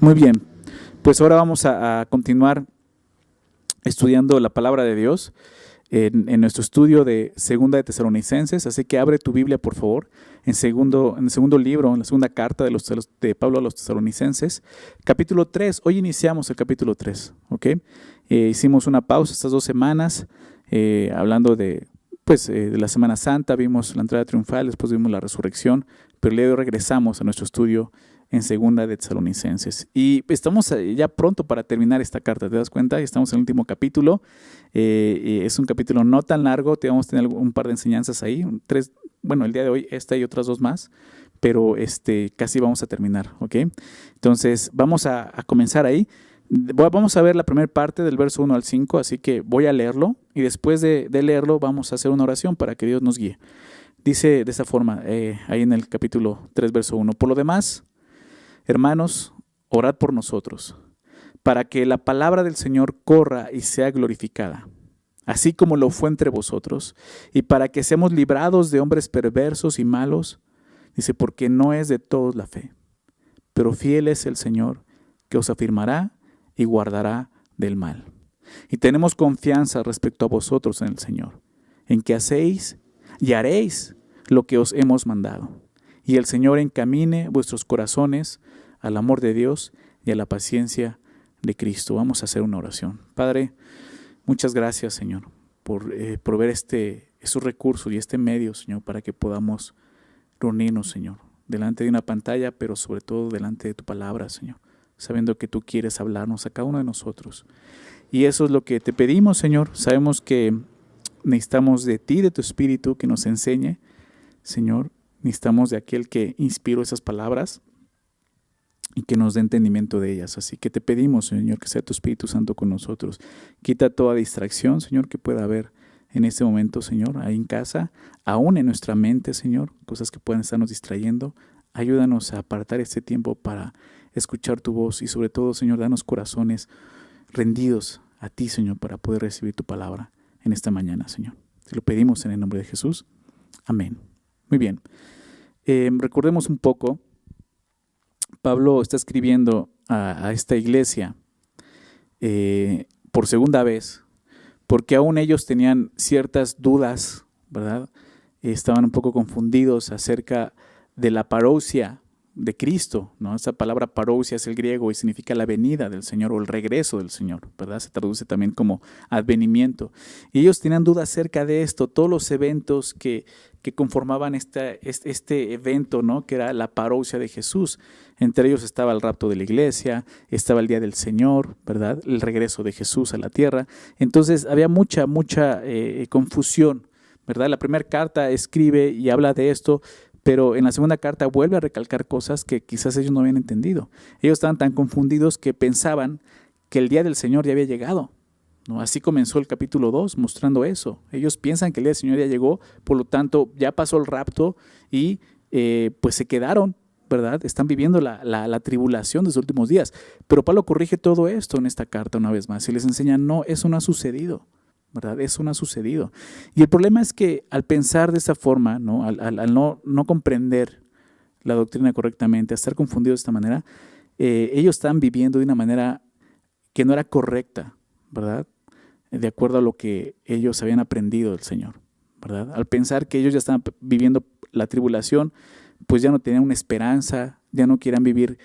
Muy bien, pues ahora vamos a continuar estudiando la palabra de Dios en nuestro estudio de Segunda de Tesalonicenses, así que abre tu Biblia por favor en el segundo libro, en la segunda carta de Pablo a los Tesalonicenses, capítulo 3. Hoy iniciamos el capítulo 3, ¿ok? Hicimos una pausa estas 2 semanas hablando de la Semana Santa, vimos la entrada triunfal, después vimos la resurrección, pero luego regresamos a nuestro estudio en Segunda de Tesalonicenses. Y estamos ya pronto para terminar esta carta, ¿te das cuenta? Estamos en el último capítulo. Es un capítulo no tan largo, te vamos a tener un par de enseñanzas ahí, 3, bueno, el día de hoy esta y otras 2 más, pero casi vamos a terminar, ¿ok? Entonces vamos a comenzar ahí. Vamos a ver la primera parte del verso 1 al 5, así que voy a leerlo y después de leerlo vamos a hacer una oración para que Dios nos guíe. Dice de esta forma, ahí en el capítulo 3, verso 1, por lo demás, hermanos, orad por nosotros, para que la palabra del Señor corra y sea glorificada, así como lo fue entre vosotros, y para que seamos librados de hombres perversos y malos. Dice, porque no es de todos la fe, pero fiel es el Señor, que os afirmará y guardará del mal. Y tenemos confianza respecto a vosotros en el Señor, en que hacéis y haréis lo que os hemos mandado. Y el Señor encamine vuestros corazones al amor de Dios y a la paciencia de Cristo. Vamos a hacer una oración. Padre, muchas gracias, Señor, por ver estos recursos y este medio, Señor, para que podamos reunirnos, Señor, delante de una pantalla, pero sobre todo delante de tu palabra, Señor, sabiendo que tú quieres hablarnos a cada uno de nosotros. Y eso es lo que te pedimos, Señor. Sabemos que necesitamos de ti, de tu Espíritu, que nos enseñe, Señor. Necesitamos de aquel que inspiró esas palabras y que nos dé entendimiento de ellas. Así que te pedimos, Señor, que sea tu Espíritu Santo con nosotros. Quita toda distracción, Señor, que pueda haber en este momento, Señor, ahí en casa, aún en nuestra mente, Señor, cosas que puedan estarnos distrayendo. Ayúdanos a apartar este tiempo para escuchar tu voz y sobre todo, Señor, danos corazones rendidos a ti, Señor, para poder recibir tu palabra en esta mañana, Señor. Te lo pedimos en el nombre de Jesús. Amén. Muy bien. Recordemos un poco, Pablo está escribiendo a esta iglesia por segunda vez, porque aún ellos tenían ciertas dudas, ¿verdad? Estaban un poco confundidos acerca de la parousia de Cristo, ¿no? Esa palabra parousia es el griego y significa la venida del Señor o el regreso del Señor, ¿verdad? Se traduce también como advenimiento. Y ellos tenían dudas acerca de esto, todos los eventos que conformaban este evento, ¿no? Que era la parousia de Jesús. Entre ellos estaba el rapto de la iglesia, estaba el día del Señor, ¿verdad? El regreso de Jesús a la tierra. Entonces había mucha confusión, ¿verdad? La primera carta escribe y habla de esto, pero en la segunda carta vuelve a recalcar cosas que quizás ellos no habían entendido. Ellos estaban tan confundidos que pensaban que el día del Señor ya había llegado, ¿no? Así comenzó el capítulo 2 mostrando eso. Ellos piensan que el día del Señor ya llegó, por lo tanto ya pasó el rapto y pues se quedaron, ¿verdad? Están viviendo la tribulación de los últimos días. Pero Pablo corrige todo esto en esta carta una vez más y les enseña, no, eso no ha sucedido, ¿verdad? Eso no ha sucedido. Y el problema es que al pensar de esta forma, ¿no? Al no comprender la doctrina correctamente, a estar confundidos de esta manera, ellos están viviendo de una manera que no era correcta, ¿verdad? De acuerdo a lo que ellos habían aprendido del Señor, ¿verdad? Al pensar que ellos ya estaban viviendo la tribulación, pues ya no tenían una esperanza, ya no querían vivir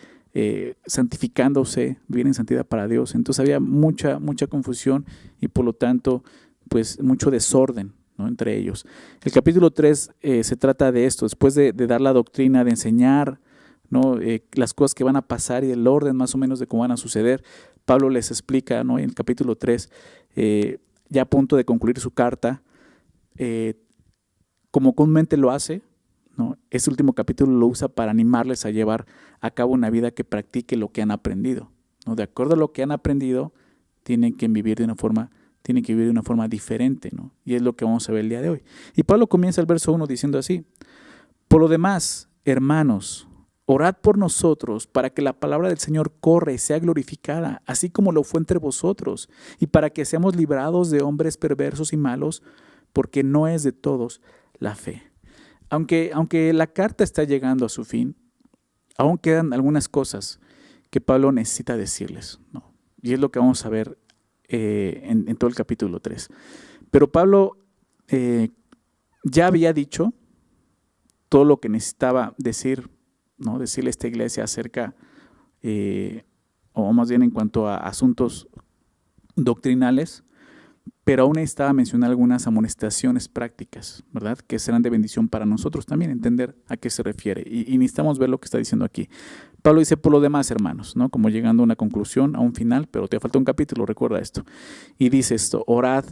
santificándose, vivir en santidad para Dios. Entonces había mucha confusión y por lo tanto pues mucho desorden, ¿no? Entre ellos. El capítulo 3 se trata de esto, después de dar la doctrina, de enseñar, ¿no? Las cosas que van a pasar y el orden más o menos de cómo van a suceder. Pablo les explica, ¿no? En el capítulo 3, ya a punto de concluir su carta, como comúnmente lo hace, ¿no? Este último capítulo lo usa para animarles a llevar a cabo una vida que practique lo que han aprendido, ¿no? De acuerdo a lo que han aprendido, tienen que vivir de una forma diferente, ¿no? Y es lo que vamos a ver el día de hoy. Y Pablo comienza el verso 1 diciendo así: por lo demás, hermanos, orad por nosotros para que la palabra del Señor corra y sea glorificada, así como lo fue entre vosotros, y para que seamos librados de hombres perversos y malos, porque no es de todos la fe. Aunque la carta está llegando a su fin, aún quedan algunas cosas que Pablo necesita decirles, ¿no? Y es lo que vamos a ver en todo el capítulo 3. Pero Pablo ya había dicho todo lo que necesitaba decir, ¿no? Decirle a esta iglesia acerca, o más bien en cuanto a asuntos doctrinales, pero aún necesitaba mencionar algunas amonestaciones prácticas, ¿verdad? Que serán de bendición para nosotros también, entender a qué se refiere. Y necesitamos ver lo que está diciendo aquí. Pablo dice, por lo demás, hermanos, ¿no? Como llegando a una conclusión, a un final, pero te falta un capítulo, recuerda esto. Y dice esto, orad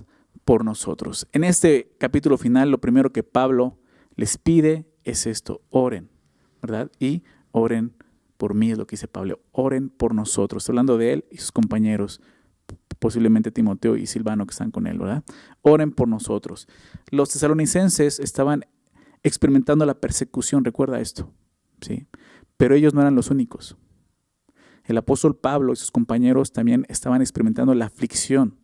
por nosotros. En este capítulo final, lo primero que Pablo les pide es esto, oren, ¿verdad? Y oren por mí, es lo que dice Pablo, oren por nosotros. Está hablando de él y sus compañeros, posiblemente Timoteo y Silvano que están con él, ¿verdad? Oren por nosotros. Los tesalonicenses estaban experimentando la persecución, recuerda esto, ¿sí? Pero ellos no eran los únicos. El apóstol Pablo y sus compañeros también estaban experimentando la aflicción,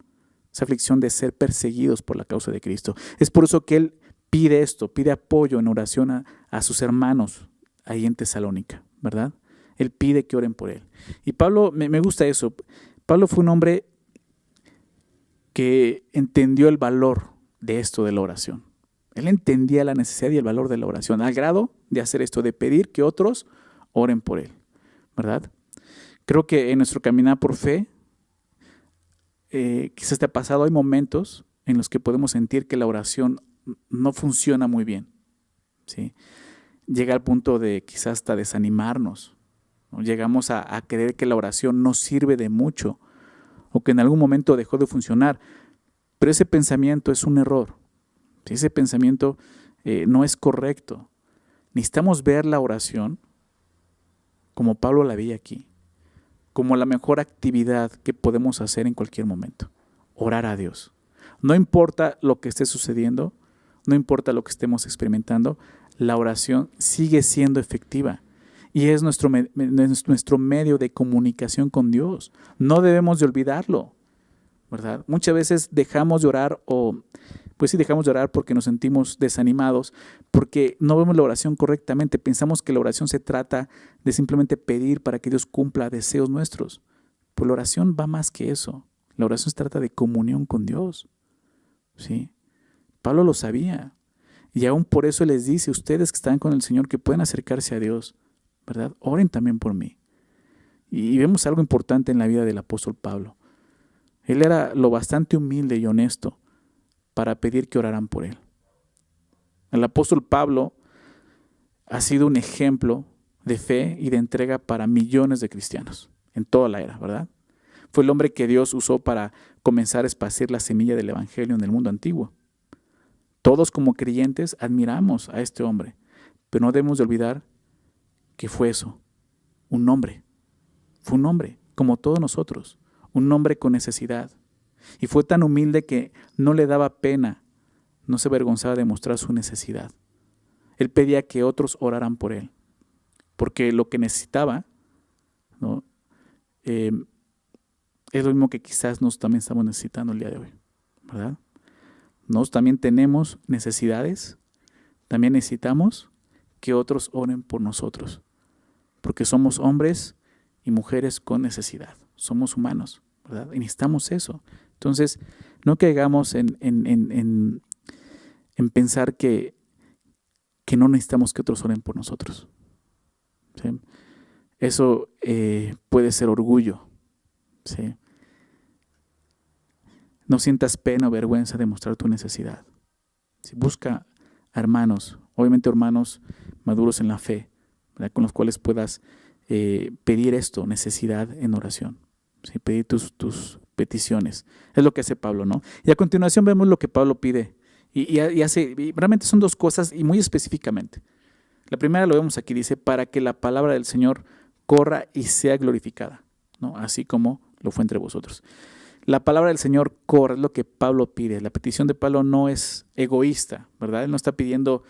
esa aflicción de ser perseguidos por la causa de Cristo. Es por eso que él pide esto, pide apoyo en oración a sus hermanos ahí en Tesalónica, ¿verdad? Él pide que oren por él. Y Pablo, me gusta eso. Pablo fue un hombre que entendió el valor de esto de la oración. Él entendía la necesidad y el valor de la oración, al grado de hacer esto, de pedir que otros oren por él, ¿verdad? Creo que en nuestro caminar por fe, quizás te ha pasado, hay momentos en los que podemos sentir que la oración no funciona muy bien, ¿sí? Llega al punto de quizás hasta desanimarnos, ¿no? Llegamos a creer que la oración no sirve de mucho o que en algún momento dejó de funcionar, pero ese pensamiento es un error, ¿sí? Ese pensamiento no es correcto. Necesitamos ver la oración como Pablo la veía aquí, como la mejor actividad que podemos hacer en cualquier momento, orar a Dios. No importa lo que esté sucediendo, no importa lo que estemos experimentando, la oración sigue siendo efectiva y es nuestro medio de comunicación con Dios. No debemos de olvidarlo, ¿verdad? Muchas veces dejamos de orar dejamos de orar porque nos sentimos desanimados, porque no vemos la oración correctamente. Pensamos que la oración se trata de simplemente pedir para que Dios cumpla deseos nuestros. Pues la oración va más que eso. La oración se trata de comunión con Dios, ¿sí? Pablo lo sabía. Y aún por eso les dice, ustedes que están con el Señor, que pueden acercarse a Dios, ¿verdad? Oren también por mí. Y vemos algo importante en la vida del apóstol Pablo. Él era lo bastante humilde y honesto para pedir que oraran por él. El apóstol Pablo ha sido un ejemplo de fe y de entrega para millones de cristianos en toda la era, ¿verdad? Fue el hombre que Dios usó para comenzar a esparcir la semilla del evangelio en el mundo antiguo. Todos como creyentes admiramos a este hombre, pero no debemos de olvidar que fue eso, un hombre. Fue un hombre, como todos nosotros, un hombre con necesidad. Y fue tan humilde que no le daba pena, no se avergonzaba de mostrar su necesidad. Él pedía que otros oraran por él, porque lo que necesitaba, ¿no? Es lo mismo que quizás nosotros también estamos necesitando el día de hoy, ¿verdad? Nosotros también tenemos necesidades, también necesitamos que otros oren por nosotros, porque somos hombres y mujeres con necesidad, somos humanos, ¿verdad? Y necesitamos eso. Entonces, no caigamos en pensar que no necesitamos que otros oren por nosotros, ¿sí? Eso puede ser orgullo, ¿sí? No sientas pena o vergüenza de mostrar tu necesidad. ¿Sí? Busca a hermanos, obviamente hermanos maduros en la fe, ¿verdad? Con los cuales puedas pedir esto, necesidad en oración, ¿sí? Pedir tus peticiones. Es lo que hace Pablo, ¿no? Y a continuación vemos lo que Pablo pide. Y realmente son dos cosas y muy específicamente. La primera lo vemos aquí, dice, para que la palabra del Señor corra y sea glorificada, ¿no? Así como lo fue entre vosotros. La palabra del Señor corre, es lo que Pablo pide. La petición de Pablo no es egoísta, ¿verdad? Él no está pidiendo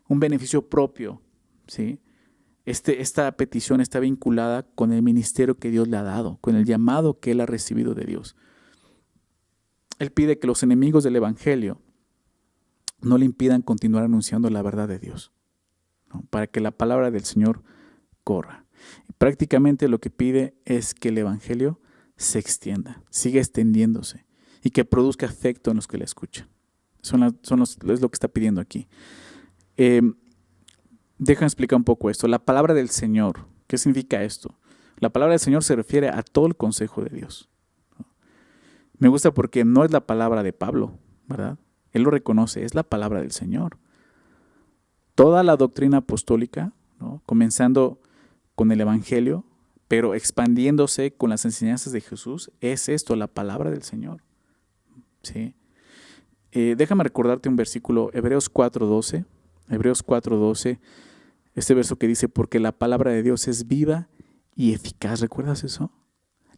un beneficio propio, ¿sí? Esta petición está vinculada con el ministerio que Dios le ha dado, con el llamado que él ha recibido de Dios. Él pide que los enemigos del evangelio no le impidan continuar anunciando la verdad de Dios, ¿no? Para que la palabra del Señor corra. Prácticamente lo que pide es que el evangelio se extienda, siga extendiéndose y que produzca efecto en los que la escuchan. Es lo que está pidiendo aquí. Déjame explicar un poco esto. La palabra del Señor, ¿qué significa esto? La palabra del Señor se refiere a todo el consejo de Dios. Me gusta porque no es la palabra de Pablo, ¿verdad? Él lo reconoce, es la palabra del Señor. Toda la doctrina apostólica, ¿no? Comenzando con el Evangelio, pero expandiéndose con las enseñanzas de Jesús, es esto, la palabra del Señor. ¿Sí? Déjame recordarte un versículo, Hebreos 4:12. Hebreos 4:12, este verso que dice, porque la palabra de Dios es viva y eficaz. ¿Recuerdas eso?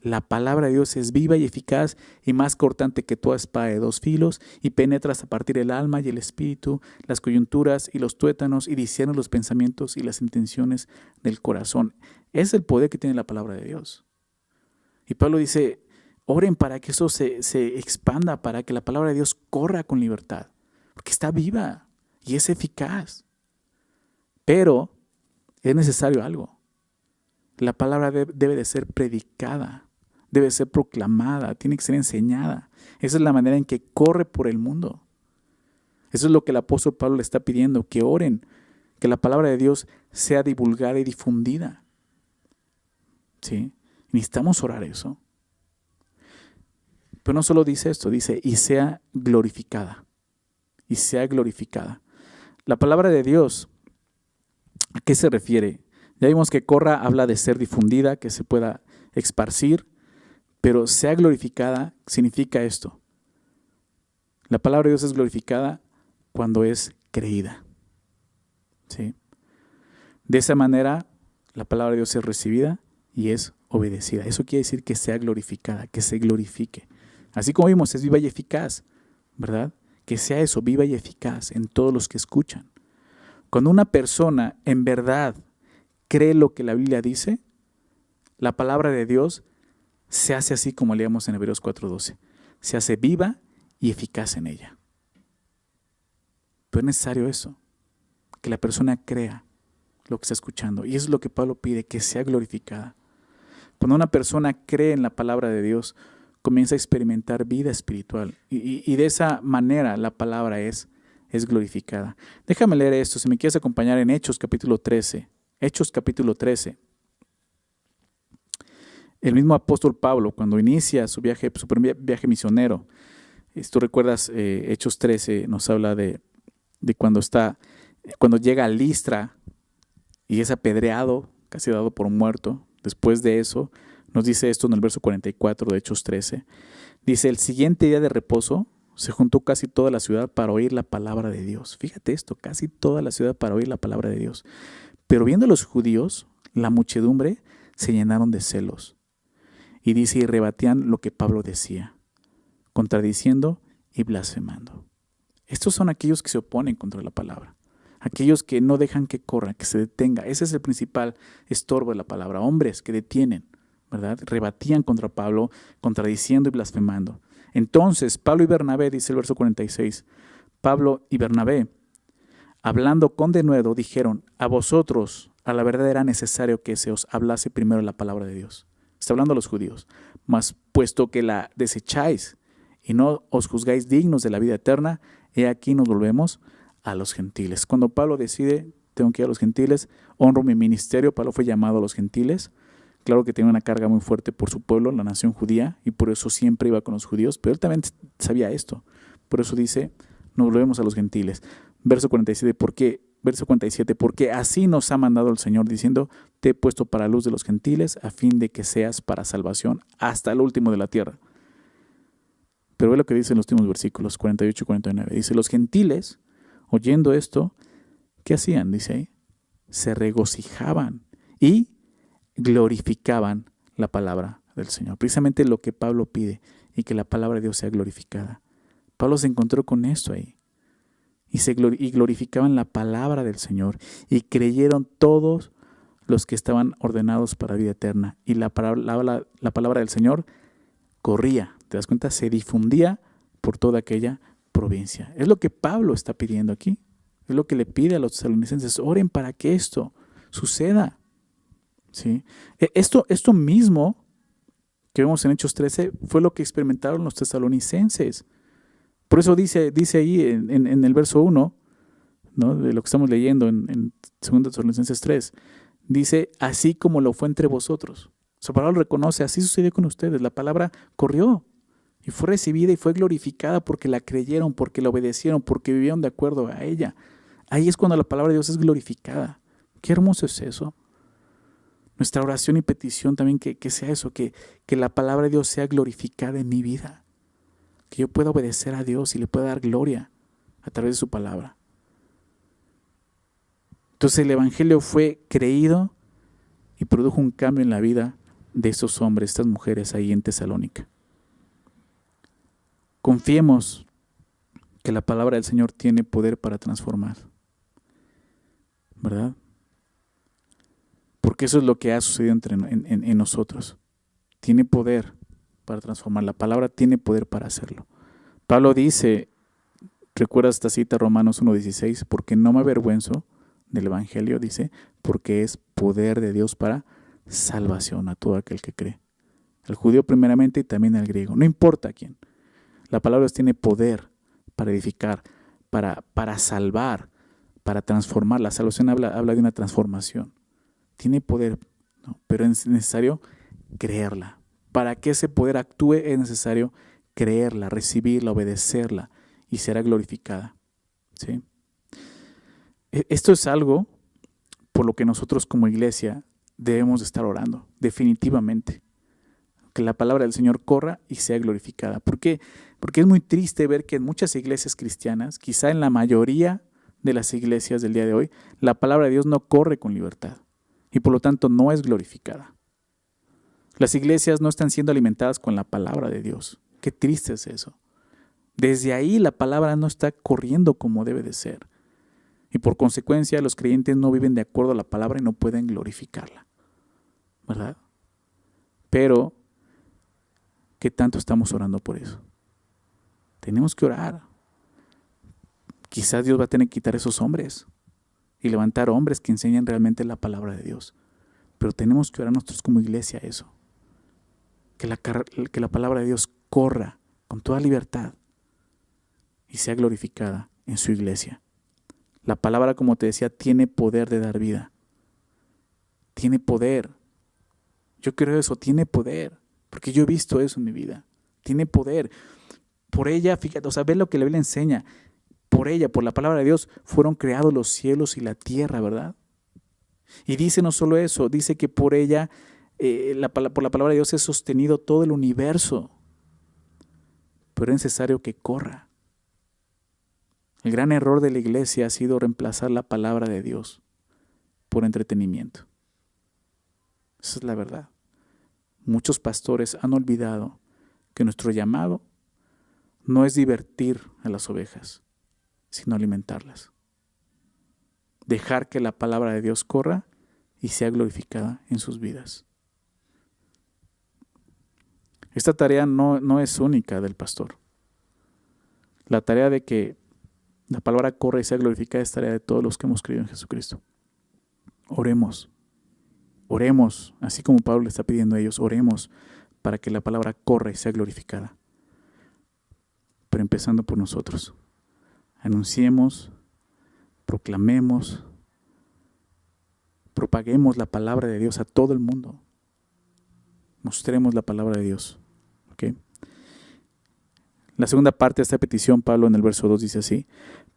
La palabra de Dios es viva y eficaz y más cortante que toda espada de dos filos y penetra hasta partir el alma y el espíritu, las coyunturas y los tuétanos y discierne los pensamientos y las intenciones del corazón. Es el poder que tiene la palabra de Dios. Y Pablo dice, oren para que eso se expanda, para que la palabra de Dios corra con libertad, porque está viva y es eficaz. Pero es necesario algo. La palabra debe de ser predicada. Debe ser proclamada, tiene que ser enseñada. Esa es la manera en que corre por el mundo. Eso es lo que el apóstol Pablo le está pidiendo, que oren, que la palabra de Dios sea divulgada y difundida. ¿Sí? Necesitamos orar eso. Pero no solo dice esto, dice, y sea glorificada. Y sea glorificada. La palabra de Dios, ¿a qué se refiere? Ya vimos que corra habla de ser difundida, que se pueda esparcir. Pero sea glorificada significa esto. La palabra de Dios es glorificada cuando es creída. ¿Sí? De esa manera, la palabra de Dios es recibida y es obedecida. Eso quiere decir que sea glorificada, que se glorifique. Así como vimos, es viva y eficaz, ¿verdad? Que sea eso, viva y eficaz en todos los que escuchan. Cuando una persona en verdad cree lo que la Biblia dice, la palabra de Dios se hace así como leemos en Hebreos 4:12. Se hace viva y eficaz en ella. Pero es necesario eso, que la persona crea lo que está escuchando. Y eso es lo que Pablo pide, que sea glorificada. Cuando una persona cree en la palabra de Dios, comienza a experimentar vida espiritual. Y de esa manera la palabra es glorificada. Déjame leer esto, si me quieres acompañar en Hechos capítulo 13. Hechos capítulo 13. El mismo apóstol Pablo, cuando inicia su primer viaje misionero, tú recuerdas, Hechos 13 nos habla de cuando llega a Listra y es apedreado, casi dado por muerto. Después de eso, nos dice esto en el verso 44 de Hechos 13. Dice, el siguiente día de reposo se juntó casi toda la ciudad para oír la palabra de Dios. Fíjate esto, casi toda la ciudad para oír la palabra de Dios. Pero viendo a los judíos, la muchedumbre se llenaron de celos. Y dice, y rebatían lo que Pablo decía, contradiciendo y blasfemando. Estos son aquellos que se oponen contra la palabra, aquellos que no dejan que corra, que se detenga. Ese es el principal estorbo de la palabra, hombres que detienen, ¿verdad? Rebatían contra Pablo, contradiciendo y blasfemando. Entonces, Pablo y Bernabé, dice el verso 46, Pablo y Bernabé, hablando con denuedo, dijeron, a vosotros, a la verdad era necesario que se os hablase primero la palabra de Dios. Está hablando a los judíos. Mas puesto que la desecháis y no os juzgáis dignos de la vida eterna, he aquí nos volvemos a los gentiles. Cuando Pablo decide, tengo que ir a los gentiles, honro mi ministerio. Pablo fue llamado a los gentiles. Claro que tenía una carga muy fuerte por su pueblo, la nación judía, y por eso siempre iba con los judíos, pero él también sabía esto. Por eso dice, nos volvemos a los gentiles. Verso 47, porque así nos ha mandado el Señor, diciendo, te he puesto para luz de los gentiles, a fin de que seas para salvación hasta el último de la tierra. Pero ve lo que dice en los últimos versículos, 48 y 49. Dice, los gentiles, oyendo esto, ¿qué hacían? Dice ahí, se regocijaban y glorificaban la palabra del Señor. Precisamente lo que Pablo pide, y que la palabra de Dios sea glorificada. Pablo se encontró con esto ahí. Y glorificaban la palabra del Señor, y creyeron todos los que estaban ordenados para vida eterna. Y la palabra del Señor corría, ¿te das cuenta? Se difundía por toda aquella provincia. Es lo que Pablo está pidiendo aquí. Es lo que le pide a los tesalonicenses. Oren para que esto suceda. ¿sí? Esto mismo que vemos en Hechos 13 fue lo que experimentaron los tesalonicenses. Por eso dice ahí en el verso 1, ¿no?, de lo que estamos leyendo en 2 Tesalonicenses 3, dice, así como lo fue entre vosotros. Su palabra reconoce, así sucedió con ustedes. La palabra corrió y fue recibida y fue glorificada porque la creyeron, porque la obedecieron, porque vivieron de acuerdo a ella. Ahí es cuando la palabra de Dios es glorificada. Qué hermoso es eso. Nuestra oración y petición también que sea eso, que la palabra de Dios sea glorificada en mi vida. Que yo pueda obedecer a Dios y le pueda dar gloria a través de su palabra. Entonces el Evangelio fue creído y produjo un cambio en la vida de estos hombres, estas mujeres ahí en Tesalónica. Confiemos que la palabra del Señor tiene poder para transformar, ¿verdad? Porque eso es lo que ha sucedido en nosotros. Tiene poder para transformar. La palabra tiene poder para hacerlo. Pablo dice, recuerda esta cita, Romanos 1:16, porque no me avergüenzo del Evangelio, dice, porque es poder de Dios para salvación a todo aquel que cree. Al judío primeramente y también al griego. No importa a quién. La palabra de Dios tiene poder para edificar, para salvar, para transformar. La salvación habla de una transformación. Tiene poder, ¿no? Pero es necesario creerla. Para que ese poder actúe es necesario creerla, recibirla, obedecerla y será glorificada, ¿sí? Esto es algo por lo que nosotros como iglesia debemos de estar orando, definitivamente. Que la palabra del Señor corra y sea glorificada. ¿Por qué? Porque es muy triste ver que en muchas iglesias cristianas, quizá en la mayoría de las iglesias del día de hoy, la palabra de Dios no corre con libertad y por lo tanto no es glorificada. Las iglesias no están siendo alimentadas con la palabra de Dios. Qué triste es eso. Desde ahí la palabra no está corriendo como debe de ser. Y por consecuencia los creyentes no viven de acuerdo a la palabra y no pueden glorificarla, ¿verdad? Pero, ¿qué tanto estamos orando por eso? Tenemos que orar. Quizás Dios va a tener que quitar esos hombres y levantar hombres que enseñen realmente la palabra de Dios. Pero tenemos que orar nosotros como iglesia eso. Que la palabra de Dios corra con toda libertad y sea glorificada en su iglesia. La palabra, como te decía, tiene poder de dar vida. Tiene poder. Yo creo eso, tiene poder. Porque yo he visto eso en mi vida. Tiene poder. Por ella, fíjate, o sea, ve lo que la Biblia enseña. Por ella, por la palabra de Dios, fueron creados los cielos y la tierra, ¿verdad? Y dice no solo eso, dice que por ella, por la palabra de Dios es sostenido todo el universo. Pero es necesario que corra. El gran error de la iglesia ha sido reemplazar la palabra de Dios por entretenimiento. Esa es la verdad. Muchos pastores han olvidado que nuestro llamado no es divertir a las ovejas, sino alimentarlas. Dejar que la palabra de Dios corra y sea glorificada en sus vidas. Esta tarea no es única del pastor. La tarea de que la palabra corra y sea glorificada es tarea de todos los que hemos creído en Jesucristo. Oremos, así como Pablo le está pidiendo a ellos, oremos para que la palabra corra y sea glorificada. Pero empezando por nosotros. Anunciemos, proclamemos, propaguemos la palabra de Dios a todo el mundo. Mostremos la palabra de Dios. ¿Okay? La segunda parte de esta petición, Pablo en el verso 2 dice así,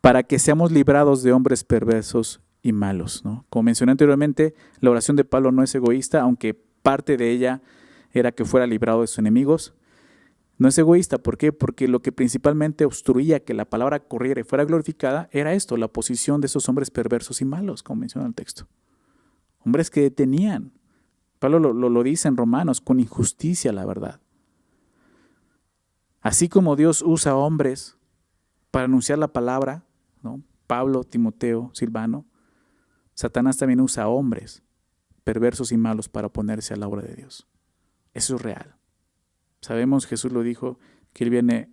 para que seamos librados de hombres perversos y malos, ¿no? Como mencioné anteriormente, la oración de Pablo no es egoísta, aunque parte de ella era que fuera librado de sus enemigos. No es egoísta, ¿por qué? Porque lo que principalmente obstruía que la palabra corriera y fuera glorificada era esto, la oposición de esos hombres perversos y malos, como menciona el texto. Hombres que detenían. Pablo lo dice en Romanos, con injusticia, la verdad. Así como Dios usa hombres para anunciar la palabra, ¿no? Pablo, Timoteo, Silvano, Satanás también usa hombres perversos y malos para oponerse a la obra de Dios. Eso es real. Sabemos, Jesús lo dijo, que Él viene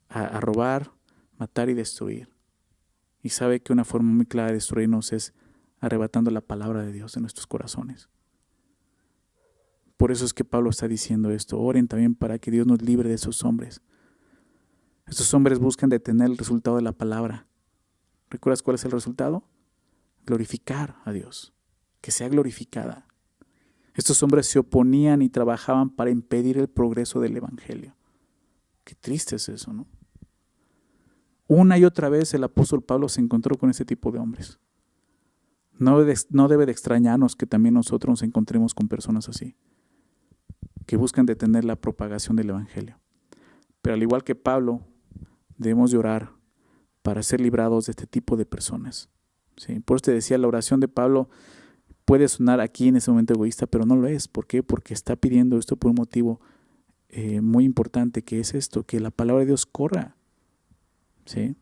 a robar, matar y destruir. Y sabe que una forma muy clara de destruirnos es arrebatando la palabra de Dios de nuestros corazones. Por eso es que Pablo está diciendo esto. Oren también para que Dios nos libre de esos hombres. Estos hombres buscan detener el resultado de la palabra. ¿Recuerdas cuál es el resultado? Glorificar a Dios, que sea glorificada. Estos hombres se oponían y trabajaban para impedir el progreso del evangelio. Qué triste es eso, ¿no? Una y otra vez el apóstol Pablo se encontró con ese tipo de hombres. No debe de extrañarnos que también nosotros nos encontremos con personas así, que buscan detener la propagación del evangelio. Pero al igual que Pablo, debemos de orar para ser librados de este tipo de personas. ¿Sí? Por eso te decía, la oración de Pablo puede sonar aquí en ese momento egoísta, pero no lo es. ¿Por qué? Porque está pidiendo esto por un motivo muy importante, que es esto, que la palabra de Dios corra. ¿Sí?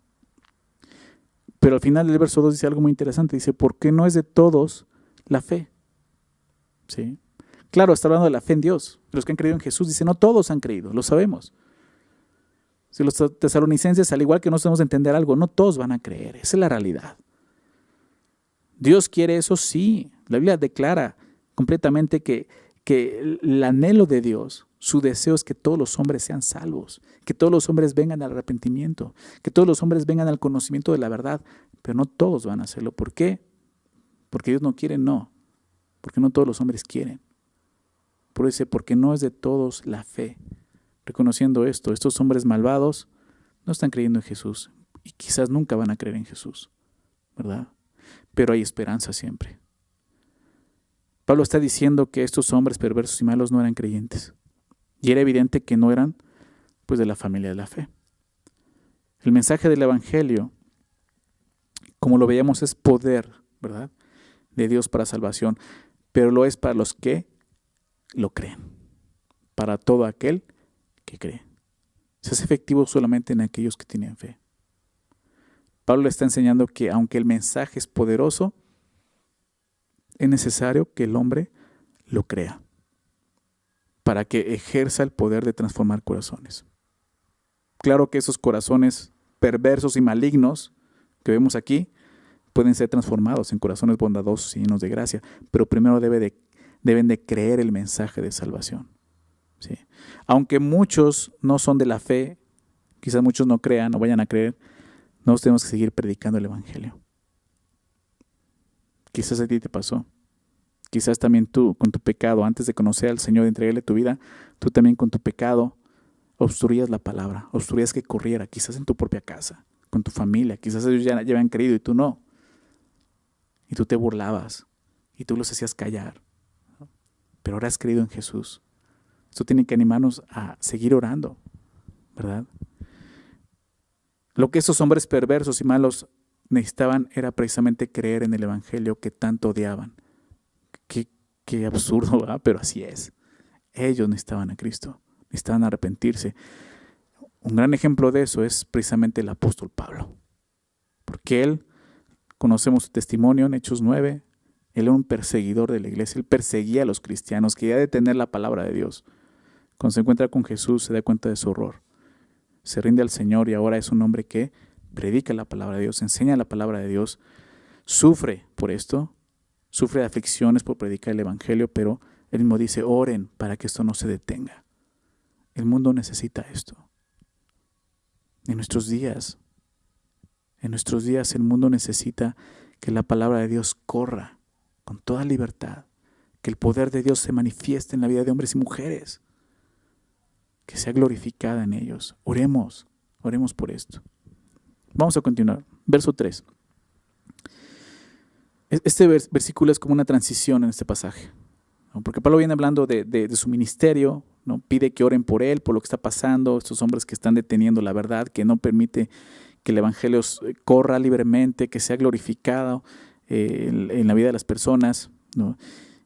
Pero al final del verso 2 dice algo muy interesante. Dice, ¿por qué no es de todos la fe? ¿Sí? Claro, está hablando de la fe en Dios. Los que han creído en Jesús, dice, no todos han creído, lo sabemos. Si los tesalonicenses, al igual que no sabemos entender algo, no todos van a creer. Esa es la realidad. Dios quiere eso, sí. La Biblia declara completamente que el anhelo de Dios, su deseo es que todos los hombres sean salvos, que todos los hombres vengan al arrepentimiento, que todos los hombres vengan al conocimiento de la verdad, pero no todos van a hacerlo. ¿Por qué? Porque Dios no quiere, no. Porque no todos los hombres quieren. Por eso dice, porque no es de todos la fe. Reconociendo esto, estos hombres malvados no están creyendo en Jesús y quizás nunca van a creer en Jesús, ¿verdad? Pero hay esperanza siempre. Pablo está diciendo que estos hombres perversos y malos no eran creyentes. Y era evidente que no eran, pues, de la familia de la fe. El mensaje del evangelio, como lo veíamos, es poder, ¿verdad?, de Dios para salvación, pero lo es para los que lo creen, para todo aquel que cree. Se hace efectivo solamente en aquellos que tienen fe. Pablo le está enseñando que aunque el mensaje es poderoso, es necesario que el hombre lo crea para que ejerza el poder de transformar corazones. Claro que esos corazones perversos y malignos que vemos aquí pueden ser transformados en corazones bondadosos y llenos de gracia, pero primero deben de creer el mensaje de salvación. ¿Sí? Aunque muchos no son de la fe, quizás muchos no crean o vayan a creer, nosotros tenemos que seguir predicando el evangelio. Quizás a ti te pasó. Quizás también tú, con tu pecado, antes de conocer al Señor y entregarle tu vida, tú también con tu pecado obstruías la palabra, obstruías que corriera, quizás en tu propia casa, con tu familia. Quizás ellos ya habían creído y tú no. Y tú te burlabas y tú los hacías callar. Pero ahora has creído en Jesús. Esto tiene que animarnos a seguir orando, ¿verdad? Lo que esos hombres perversos y malos necesitaban era precisamente creer en el evangelio que tanto odiaban. Qué absurdo, ¿verdad? Pero así es. Ellos necesitaban a Cristo, necesitaban arrepentirse. Un gran ejemplo de eso es precisamente el apóstol Pablo. Porque él, conocemos su testimonio en Hechos 9, él era un perseguidor de la iglesia, él perseguía a los cristianos, quería detener la palabra de Dios. Cuando se encuentra con Jesús se da cuenta de su horror. Se rinde al Señor y ahora es un hombre que predica la palabra de Dios, enseña la palabra de Dios, sufre por esto, sufre de aflicciones por predicar el evangelio, pero él mismo dice, oren para que esto no se detenga. El mundo necesita esto. En nuestros días el mundo necesita que la palabra de Dios corra con toda libertad, que el poder de Dios se manifieste en la vida de hombres y mujeres, que sea glorificada en ellos. Oremos por esto. Vamos a continuar. Verso 3. Este versículo es como una transición en este pasaje, ¿no? Porque Pablo viene hablando de su ministerio, ¿no? Pide que oren por él, por lo que está pasando, estos hombres que están deteniendo la verdad, que no permite que el evangelio corra libremente, que sea glorificado en la vida de las personas, ¿no?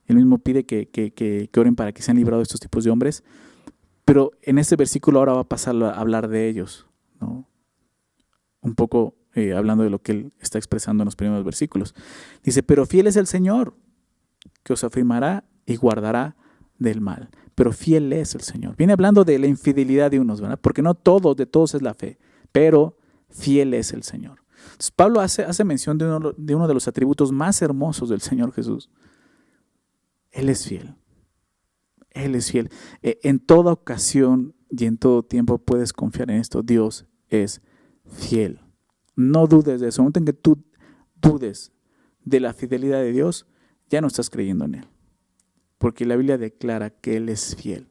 Él mismo pide que oren para que sean librados de estos tipos de hombres, pero en este versículo ahora va a pasar a hablar de ellos, ¿no? Un poco hablando de lo que él está expresando en los primeros versículos. Dice, pero fiel es el Señor, que os afirmará y guardará del mal. Pero fiel es el Señor. Viene hablando de la infidelidad de unos, ¿verdad? Porque no de todos es la fe, pero fiel es el Señor. Entonces, Pablo hace mención de uno de los atributos más hermosos del Señor Jesús. Él es fiel. Él es fiel. En toda ocasión y en todo tiempo puedes confiar en esto. Dios es fiel. No dudes de eso. En el momento en que tú dudes de la fidelidad de Dios, ya no estás creyendo en Él. Porque la Biblia declara que Él es fiel.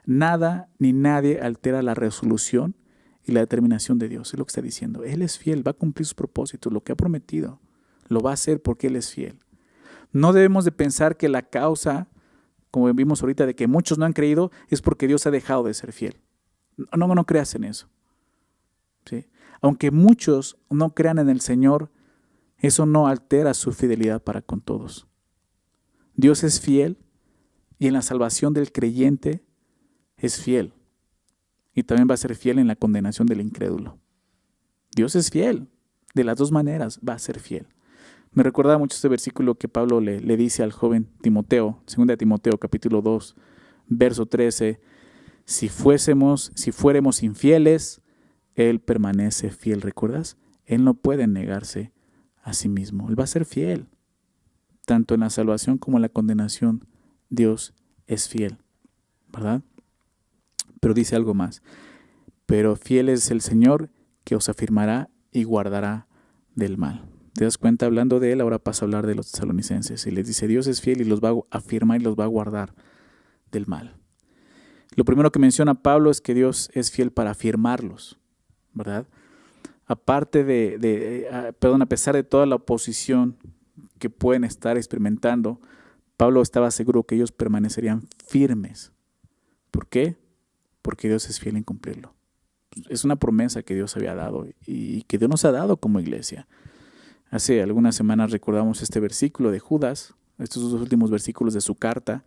Nada ni nadie altera la resolución y la determinación de Dios. Es lo que está diciendo. Él es fiel, va a cumplir sus propósitos, lo que ha prometido. Lo va a hacer porque Él es fiel. No debemos de pensar que la causa, como vimos ahorita, de que muchos no han creído, es porque Dios ha dejado de ser fiel. No creas en eso. ¿Sí? Aunque muchos no crean en el Señor, eso no altera su fidelidad para con todos. Dios es fiel y en la salvación del creyente es fiel. Y también va a ser fiel en la condenación del incrédulo. Dios es fiel. De las dos maneras va a ser fiel. Me recuerda mucho este versículo que Pablo le dice al joven Timoteo, 2 Timoteo capítulo 2, verso 13. Si fuéramos infieles, Él permanece fiel. ¿Recuerdas? Él no puede negarse a sí mismo. Él va a ser fiel. Tanto en la salvación como en la condenación, Dios es fiel. ¿Verdad? Pero dice algo más. Pero fiel es el Señor que os afirmará y guardará del mal. ¿Te das cuenta? Hablando de Él, ahora pasa a hablar de los tesalonicenses. Y les dice, Dios es fiel y los va a afirmar y los va a guardar del mal. Lo primero que menciona Pablo es que Dios es fiel para afirmarlos, ¿verdad? Aparte a pesar de toda la oposición que pueden estar experimentando, Pablo estaba seguro que ellos permanecerían firmes. ¿Por qué? Porque Dios es fiel en cumplirlo. Es una promesa que Dios había dado y que Dios nos ha dado como iglesia. Hace algunas semanas recordamos este versículo de Judas, estos dos últimos versículos de su carta,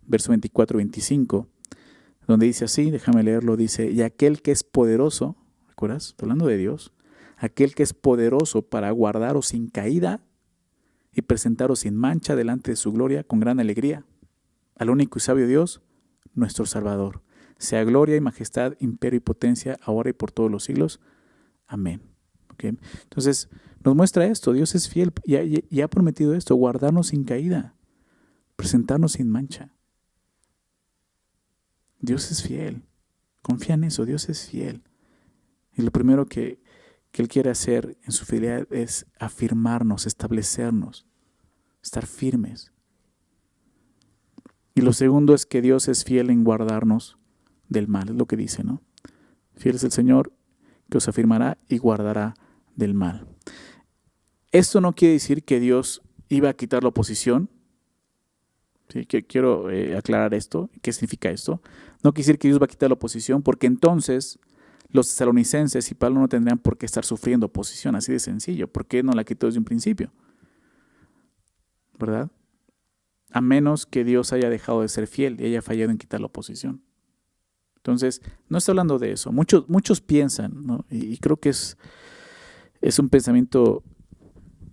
verso 24 y 25, donde dice así, déjame leerlo, dice, y aquel que es poderoso, ¿recuerdas? Estoy hablando de Dios, aquel que es poderoso para guardaros sin caída y presentaros sin mancha delante de su gloria con gran alegría, al único y sabio Dios, nuestro Salvador, sea gloria y majestad, imperio y potencia, ahora y por todos los siglos. Amén. ¿Okay? Entonces, nos muestra esto, Dios es fiel y ha prometido esto, guardarnos sin caída, presentarnos sin mancha. Dios es fiel, confía en eso, Dios es fiel. Y lo primero que Él quiere hacer en su fidelidad es afirmarnos, establecernos, estar firmes. Y lo segundo es que Dios es fiel en guardarnos del mal, es lo que dice, ¿no? Fiel es el Señor que os afirmará y guardará del mal. Esto no quiere decir que Dios iba a quitar la oposición. Sí, quiero aclarar esto. ¿Qué significa esto? No quiere decir que Dios va a quitar la oposición, porque entonces los tesalonicenses y Pablo no tendrían por qué estar sufriendo oposición, así de sencillo. ¿Por qué no la quitó desde un principio? ¿Verdad? A menos que Dios haya dejado de ser fiel y haya fallado en quitar la oposición. Entonces, no está hablando de eso. Muchos piensan, ¿no? Y creo que es un pensamiento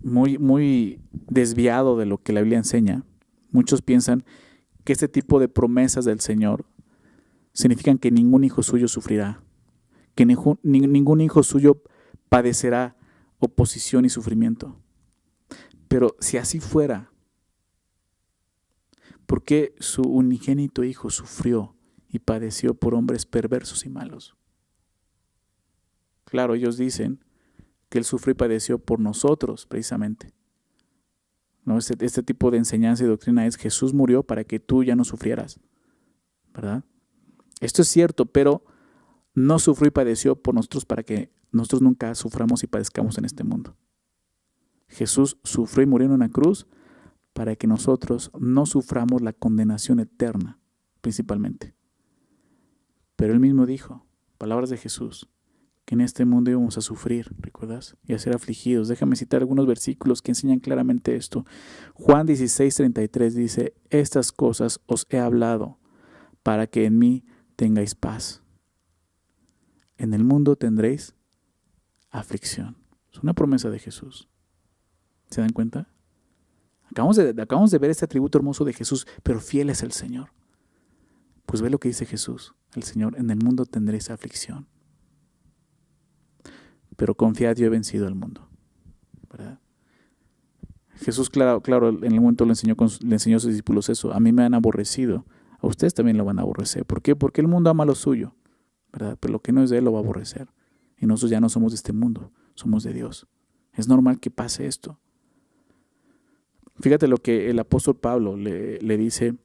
muy desviado de lo que la Biblia enseña. Muchos piensan que este tipo de promesas del Señor significan que ningún hijo suyo sufrirá, que ningún hijo suyo padecerá oposición y sufrimiento. Pero si así fuera, ¿por qué su unigénito hijo sufrió y padeció por hombres perversos y malos? Claro, ellos dicen que Él sufrió y padeció por nosotros, precisamente. ¿No? Este tipo de enseñanza y doctrina es Jesús murió para que tú ya no sufrieras, ¿verdad? Esto es cierto, pero no sufrió y padeció por nosotros para que nosotros nunca suframos y padezcamos en este mundo. Jesús sufrió y murió en una cruz para que nosotros no suframos la condenación eterna, principalmente. Pero Él mismo dijo, palabras de Jesús, que en este mundo íbamos a sufrir, ¿recuerdas? Y a ser afligidos. Déjame citar algunos versículos que enseñan claramente esto. Juan 16:33 dice, estas cosas os he hablado para que en mí tengáis paz. En el mundo tendréis aflicción. Es una promesa de Jesús. ¿Se dan cuenta? Acabamos de ver este atributo hermoso de Jesús, pero fiel es el Señor. Pues ve lo que dice Jesús, el Señor, en el mundo tendréis aflicción. Pero confiad, yo he vencido al mundo, ¿verdad? Jesús, claro, en el momento le enseñó a sus discípulos eso. A mí me han aborrecido, a ustedes también lo van a aborrecer. ¿Por qué? Porque el mundo ama lo suyo, ¿verdad? Pero lo que no es de él lo va a aborrecer. Y nosotros ya no somos de este mundo, somos de Dios. Es normal que pase esto. Fíjate lo que el apóstol Pablo le dice,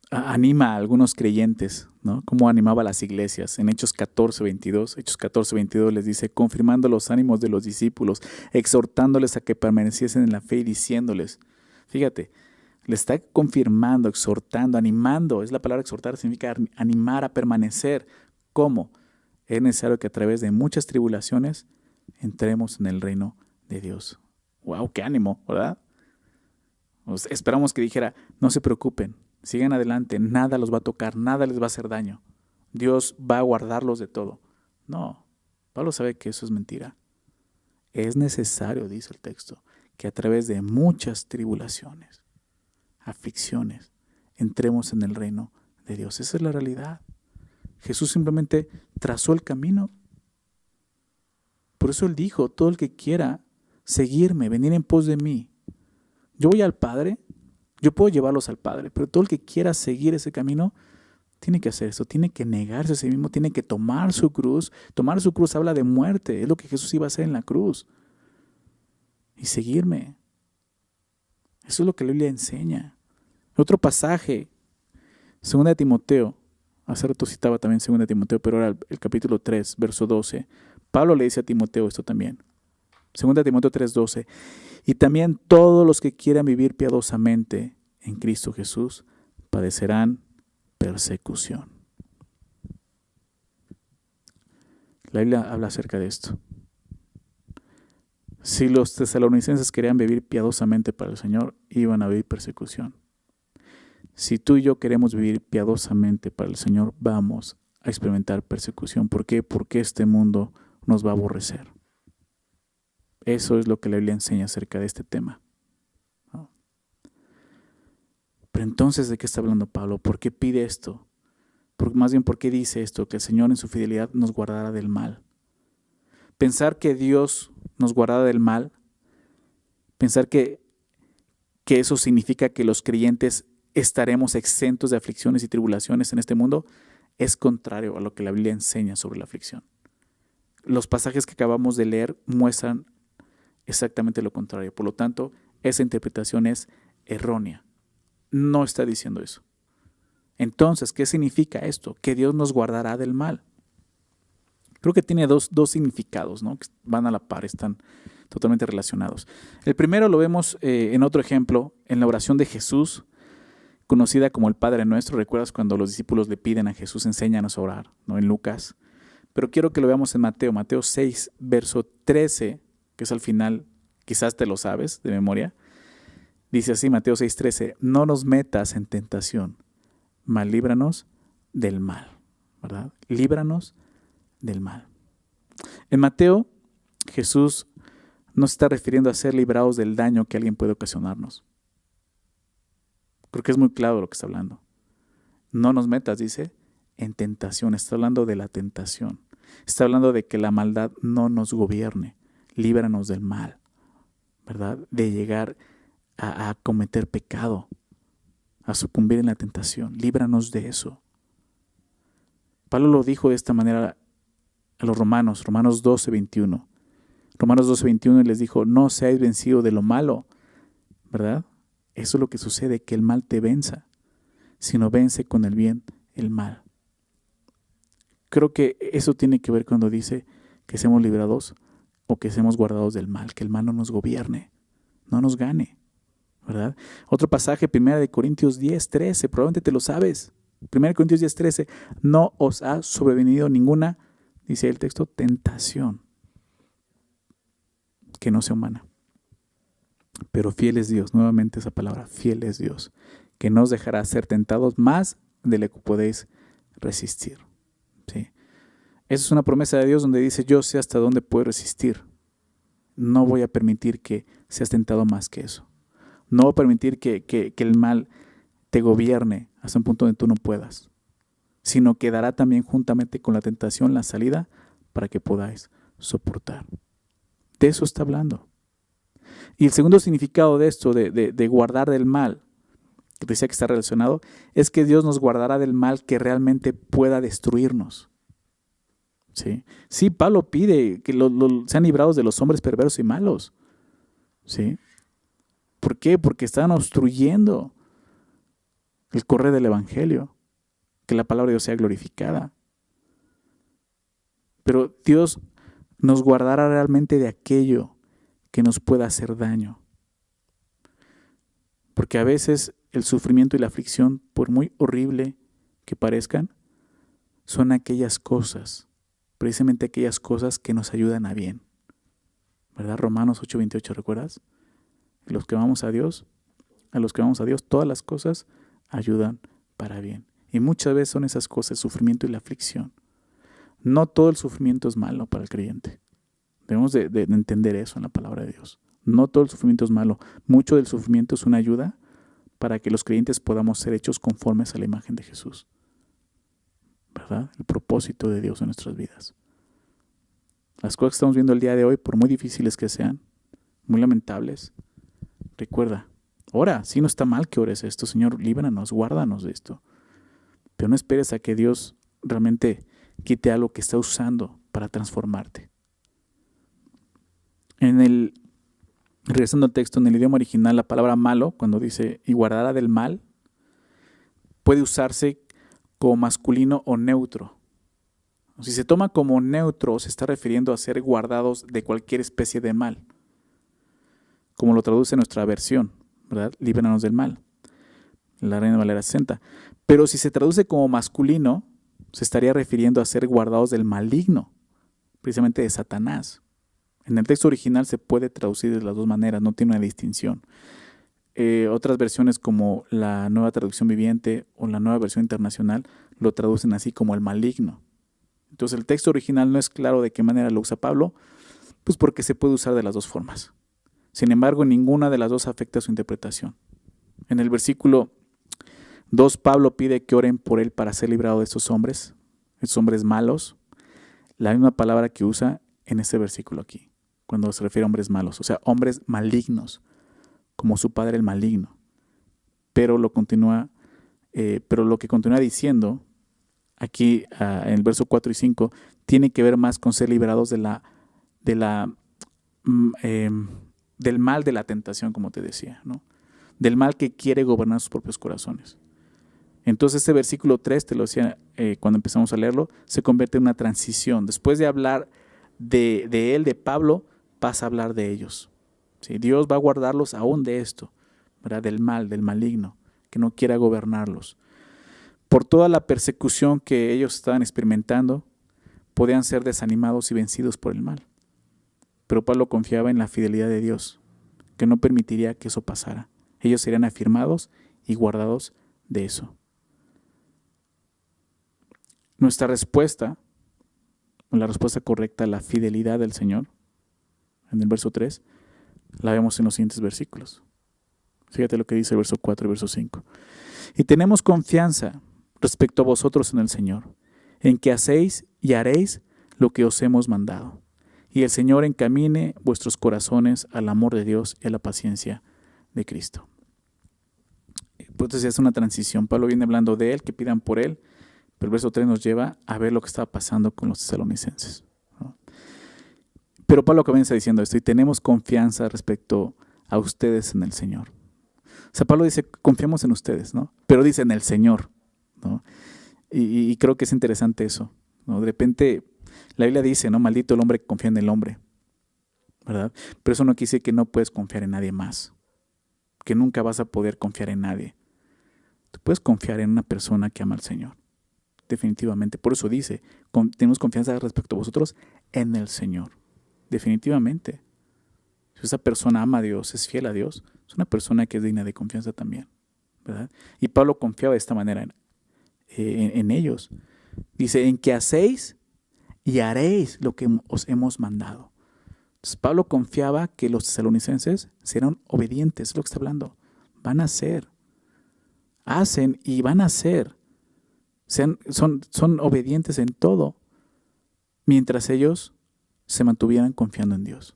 anima a algunos creyentes, ¿no? Cómo animaba a las iglesias. En Hechos 14:22 les dice, confirmando los ánimos de los discípulos, exhortándoles a que permaneciesen en la fe y diciéndoles, fíjate, le está confirmando, exhortando, animando. Es la palabra exhortar, significa animar a permanecer. ¿Cómo? Es necesario que a través de muchas tribulaciones entremos en el reino de Dios. ¡Wow! ¡Qué ánimo! ¿Verdad? Pues esperamos que dijera, no se preocupen, sigan adelante, nada los va a tocar, nada les va a hacer daño. Dios va a guardarlos de todo. No, Pablo sabe que eso es mentira. Es necesario, dice el texto, que a través de muchas tribulaciones, aflicciones, entremos en el reino de Dios. Esa es la realidad. Jesús simplemente trazó el camino. Por eso Él dijo, todo el que quiera seguirme, venir en pos de mí. Yo voy al Padre, yo puedo llevarlos al Padre, pero todo el que quiera seguir ese camino, tiene que hacer eso, tiene que negarse a sí mismo, tiene que tomar su cruz. Tomar su cruz habla de muerte, es lo que Jesús iba a hacer en la cruz. Y seguirme. Eso es lo que la Biblia enseña. Otro pasaje, 2 de Timoteo, hace rato citaba también 2 de Timoteo, pero ahora el capítulo 3, verso 12. Pablo le dice a Timoteo esto también. 2 de Timoteo 3:12. Y también todos los que quieran vivir piadosamente en Cristo Jesús padecerán persecución. La Biblia habla acerca de esto. Si los tesalonicenses querían vivir piadosamente para el Señor, iban a vivir persecución. Si tú y yo queremos vivir piadosamente para el Señor, vamos a experimentar persecución. ¿Por qué? Porque este mundo nos va a aborrecer. Eso es lo que la Biblia enseña acerca de este tema, ¿no? Pero entonces, ¿de qué está hablando Pablo? ¿Por qué pide esto? Más bien, ¿por qué dice esto? Que el Señor en su fidelidad nos guardará del mal. Pensar que Dios nos guardará del mal, pensar que eso significa que los creyentes estaremos exentos de aflicciones y tribulaciones en este mundo, es contrario a lo que la Biblia enseña sobre la aflicción. Los pasajes que acabamos de leer muestran exactamente lo contrario. Por lo tanto, esa interpretación es errónea. No está diciendo eso. Entonces, ¿qué significa esto? Que Dios nos guardará del mal. Creo que tiene dos significados, ¿no? Que van a la par, están totalmente relacionados. El primero lo vemos en otro ejemplo, en la oración de Jesús, conocida como el Padre Nuestro. ¿Recuerdas cuando los discípulos le piden a Jesús, enséñanos a orar, ¿no? En Lucas. Pero quiero que lo veamos en Mateo 6, verso 13, que es al final, quizás te lo sabes de memoria. Dice así, Mateo 6:13, no nos metas en tentación, mas líbranos del mal, ¿verdad? Líbranos del mal. En Mateo, Jesús no se está refiriendo a ser librados del daño que alguien puede ocasionarnos. Porque es muy claro lo que está hablando. No nos metas, dice, en tentación. Está hablando de la tentación. Está hablando de que la maldad no nos gobierne. Líbranos del mal, ¿verdad? De llegar a cometer pecado, a sucumbir en la tentación. Líbranos de eso. Pablo lo dijo de esta manera a los Romanos 12:21. Romanos 12:21 les dijo, no seáis vencidos de lo malo, ¿verdad? Eso es lo que sucede, que el mal te venza, sino vence con el bien el mal. Creo que eso tiene que ver cuando dice que seamos librados o que seamos guardados del mal, que el mal no nos gobierne, no nos gane, ¿verdad? Otro pasaje, 1 Corintios 10:13, probablemente te lo sabes. 1 Corintios 10:13, no os ha sobrevenido ninguna, dice el texto, tentación que no sea humana. Pero fiel es Dios, nuevamente esa palabra, fiel es Dios, que no os dejará ser tentados más de lo que podéis resistir. ¿Sí? Esa es una promesa de Dios donde dice, yo sé hasta dónde puedo resistir. No voy a permitir que seas tentado más que eso. No voy a permitir que el mal te gobierne hasta un punto donde tú no puedas, sino que dará también juntamente con la tentación la salida para que podáis soportar. De eso está hablando. Y el segundo significado de esto, de guardar del mal, que decía que está relacionado, es que Dios nos guardará del mal que realmente pueda destruirnos. ¿Sí? Sí, Pablo pide que sean librados de los hombres perversos y malos. ¿Sí? ¿Por qué? Porque están obstruyendo el correr del evangelio, que la palabra de Dios sea glorificada. Pero Dios nos guardará realmente de aquello que nos pueda hacer daño. Porque a veces el sufrimiento y la aflicción, por muy horrible que parezcan, son aquellas cosas, precisamente aquellas cosas que nos ayudan a bien. ¿Verdad? Romanos 8:28, ¿recuerdas? A los que amamos a Dios, todas las cosas ayudan para bien. Y muchas veces son esas cosas, el sufrimiento y la aflicción. No todo el sufrimiento es malo para el creyente. Debemos de entender eso en la palabra de Dios. No todo el sufrimiento es malo. Mucho del sufrimiento es una ayuda para que los creyentes podamos ser hechos conformes a la imagen de Jesús. ¿Verdad? El propósito de Dios en nuestras vidas. Las cosas que estamos viendo el día de hoy, por muy difíciles que sean, muy lamentables, recuerda, ora, sí, no está mal que ores esto, Señor, líbranos, guárdanos de esto. Pero no esperes a que Dios realmente quite algo que está usando para transformarte. Regresando al texto, en el idioma original, la palabra malo, cuando dice y guardará del mal, puede usarse como masculino o neutro. Si se toma como neutro, se está refiriendo a ser guardados de cualquier especie de mal, como lo traduce nuestra versión, ¿verdad? Líbranos del mal, la Reina Valera 60. Pero si se traduce como masculino, se estaría refiriendo a ser guardados del maligno, precisamente de Satanás. En el texto original se puede traducir de las dos maneras, no tiene una distinción. Otras versiones como la Nueva Traducción Viviente o la Nueva Versión Internacional lo traducen así como el maligno. Entonces el texto original no es claro de qué manera lo usa Pablo, pues porque se puede usar de las dos formas. Sin embargo, ninguna de las dos afecta su interpretación. En el versículo 2, Pablo pide que oren por él para ser librado de estos hombres malos. La misma palabra que usa en ese versículo aquí, cuando se refiere a hombres malos, o sea, hombres malignos, como su padre el maligno. Pero lo que continúa diciendo aquí en el verso 4 y 5 tiene que ver más con ser liberados del mal de la tentación, como te decía, ¿no? Del mal que quiere gobernar sus propios corazones. Entonces este versículo 3, te lo decía cuando empezamos a leerlo, se convierte en una transición. Después de hablar de él, de Pablo, pasa a hablar de ellos. ¿Sí? Dios va a guardarlos aún de esto, ¿verdad? Del mal, del maligno, que no quiera gobernarlos. Por toda la persecución que ellos estaban experimentando, podían ser desanimados y vencidos por el mal. Pero Pablo confiaba en la fidelidad de Dios, que no permitiría que eso pasara. Ellos serían afirmados y guardados de eso. Nuestra respuesta, la respuesta correcta a la fidelidad del Señor, en el verso 3, la vemos en los siguientes versículos. Fíjate lo que dice el verso 4 y verso 5. Y tenemos confianza respecto a vosotros en el Señor, en que hacéis y haréis lo que os hemos mandado. Y el Señor encamine vuestros corazones al amor de Dios y a la paciencia de Cristo. Entonces es una transición. Pablo viene hablando de él, que pidan por él, pero el verso 3 nos lleva a ver lo que estaba pasando con los tesalonicenses, ¿no? Pero Pablo comienza diciendo esto, y tenemos confianza respecto a ustedes en el Señor. O sea, Pablo dice, confiamos en ustedes, ¿no? Pero dice en el Señor, ¿no? Y creo que es interesante eso, ¿no? De repente, la Biblia dice, ¿no? Maldito el hombre que confía en el hombre, ¿verdad? Pero eso no quiere decir que no puedes confiar en nadie más, que nunca vas a poder confiar en nadie. Tú puedes confiar en una persona que ama al Señor, definitivamente. Por eso dice, tenemos confianza respecto a vosotros en el Señor, definitivamente. Si esa persona ama a Dios, es fiel a Dios, es una persona que es digna de confianza también, ¿verdad? Y Pablo confiaba de esta manera en ellos. Dice, en que hacéis y haréis lo que os hemos mandado. Entonces Pablo confiaba que los tesalonicenses serán obedientes, es lo que está hablando. Van a hacer, hacen y van a hacer. Son obedientes en todo, mientras ellos se mantuvieran confiando en Dios,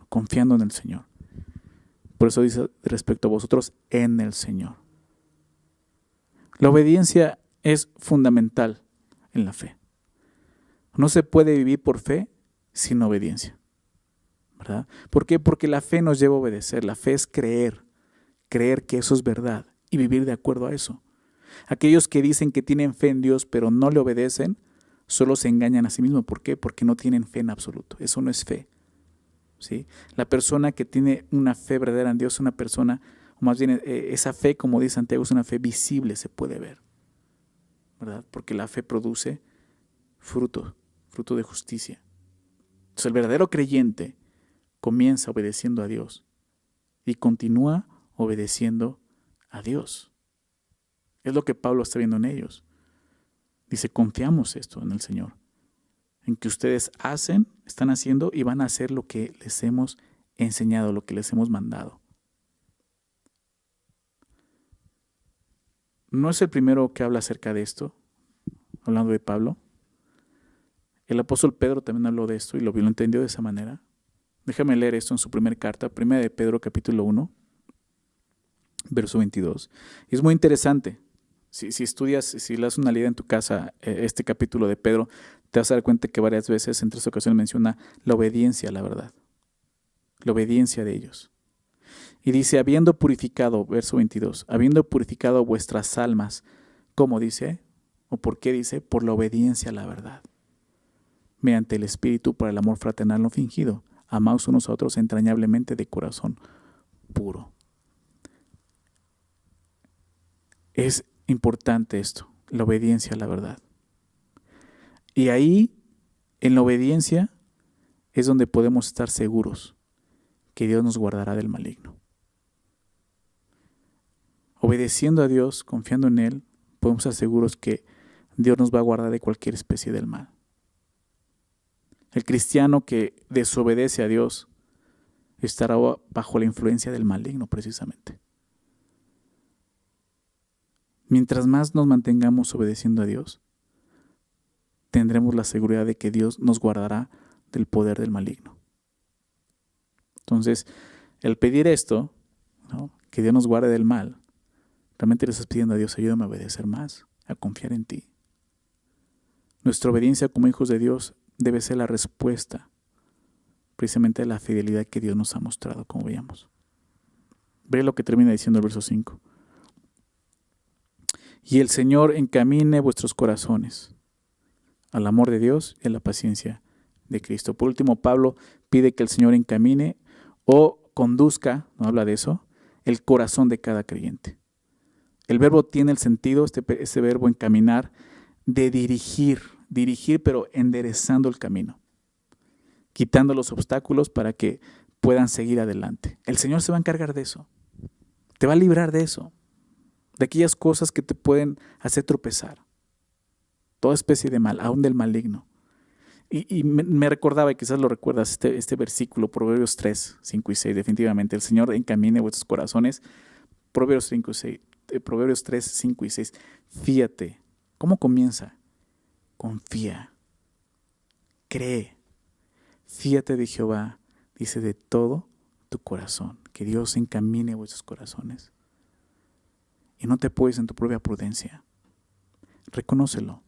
confiando en el Señor. Por eso dice respecto a vosotros en el Señor. La obediencia es fundamental en la fe. No se puede vivir por fe sin obediencia, ¿verdad? ¿Por qué? Porque la fe nos lleva a obedecer. La fe es creer que eso es verdad y vivir de acuerdo a eso. Aquellos que dicen que tienen fe en Dios pero no le obedecen, solo se engañan a sí mismos. ¿Por qué? Porque no tienen fe en absoluto. Eso no es fe, ¿sí? La persona que tiene una fe verdadera en Dios es una persona, o más bien esa fe, como dice Santiago, es una fe visible, se puede ver, ¿verdad? Porque la fe produce fruto de justicia. Entonces el verdadero creyente comienza obedeciendo a Dios y continúa obedeciendo a Dios. Es lo que Pablo está viendo en ellos. Dice, confiamos esto en el Señor, en que ustedes están haciendo y van a hacer lo que les hemos enseñado, lo que les hemos mandado. No es el primero que habla acerca de esto, hablando de Pablo. El apóstol Pedro también habló de esto y lo entendió de esa manera. Déjame leer esto en su primera carta, 1 de Pedro capítulo 1, verso 22. Y es muy interesante. Si estudias, si le das una leída en tu casa, este capítulo de Pedro, te vas a dar cuenta que varias veces, en 3 ocasiones, menciona la obediencia a la verdad. La obediencia de ellos. Y dice, habiendo purificado, verso 22, habiendo purificado vuestras almas, ¿cómo dice? ¿O por qué dice? Por la obediencia a la verdad. Mediante el Espíritu para el amor fraternal no fingido, amaos unos a otros entrañablemente de corazón puro. Es importante esto, la obediencia a la verdad. Y ahí, en la obediencia, es donde podemos estar seguros que Dios nos guardará del maligno. Obedeciendo a Dios, confiando en Él, podemos estar seguros que Dios nos va a guardar de cualquier especie del mal. El cristiano que desobedece a Dios estará bajo la influencia del maligno, precisamente. Mientras más nos mantengamos obedeciendo a Dios, tendremos la seguridad de que Dios nos guardará del poder del maligno. Entonces, el pedir esto, ¿no?, que Dios nos guarde del mal, realmente le estás pidiendo a Dios, ayúdame a obedecer más, a confiar en ti. Nuestra obediencia como hijos de Dios debe ser la respuesta precisamente a la fidelidad que Dios nos ha mostrado, como veíamos. Ve lo que termina diciendo el verso 5. Y el Señor encamine vuestros corazones al amor de Dios y a la paciencia de Cristo. Por último, Pablo pide que el Señor encamine o conduzca, no habla de eso, el corazón de cada creyente. El verbo tiene el sentido, este verbo encaminar, de dirigir, pero enderezando el camino, quitando los obstáculos para que puedan seguir adelante. El Señor se va a encargar de eso, te va a librar de eso, de aquellas cosas que te pueden hacer tropezar, toda especie de mal, aún del maligno. Y me recordaba, y quizás lo recuerdas, este versículo, Proverbios 3, 5 y 6, definitivamente, el Señor encamine vuestros corazones, Proverbios 3, 5 y 6, fíate. ¿Cómo comienza? Confía, cree, fíate de Jehová, dice, de todo tu corazón, que Dios encamine vuestros corazones. Y no te apoyes en tu propia prudencia, reconócelo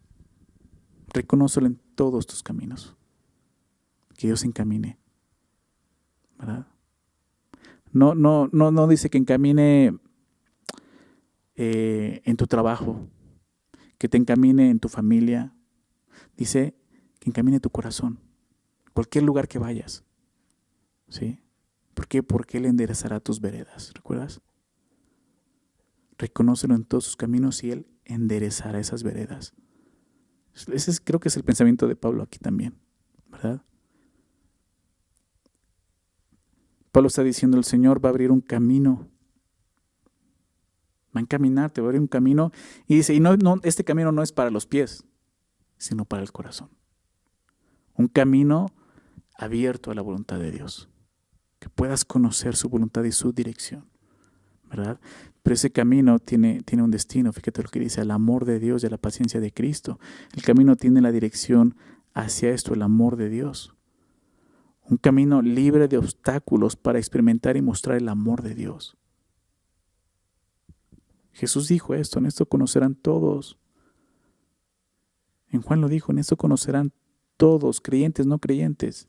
en todos tus caminos, que Dios encamine, ¿verdad? No dice que encamine en tu trabajo, que te encamine en tu familia. Dice que encamine tu corazón, cualquier lugar que vayas, ¿sí? ¿Por qué? Porque Él enderezará tus veredas, ¿recuerdas? Reconócelo en todos sus caminos y Él enderezará esas veredas. Creo que es el pensamiento de Pablo aquí también, ¿verdad? Pablo está diciendo, el Señor va a abrir un camino, va a encaminarte, va a abrir un camino, y dice, este camino no es para los pies, sino para el corazón. Un camino abierto a la voluntad de Dios, que puedas conocer su voluntad y su dirección, ¿verdad? Pero ese camino tiene un destino, fíjate lo que dice, al amor de Dios y a la paciencia de Cristo. El camino tiene la dirección hacia esto, el amor de Dios. Un camino libre de obstáculos para experimentar y mostrar el amor de Dios. Jesús dijo esto, en esto conocerán todos. En Juan lo dijo, en esto conocerán todos, creyentes, no creyentes,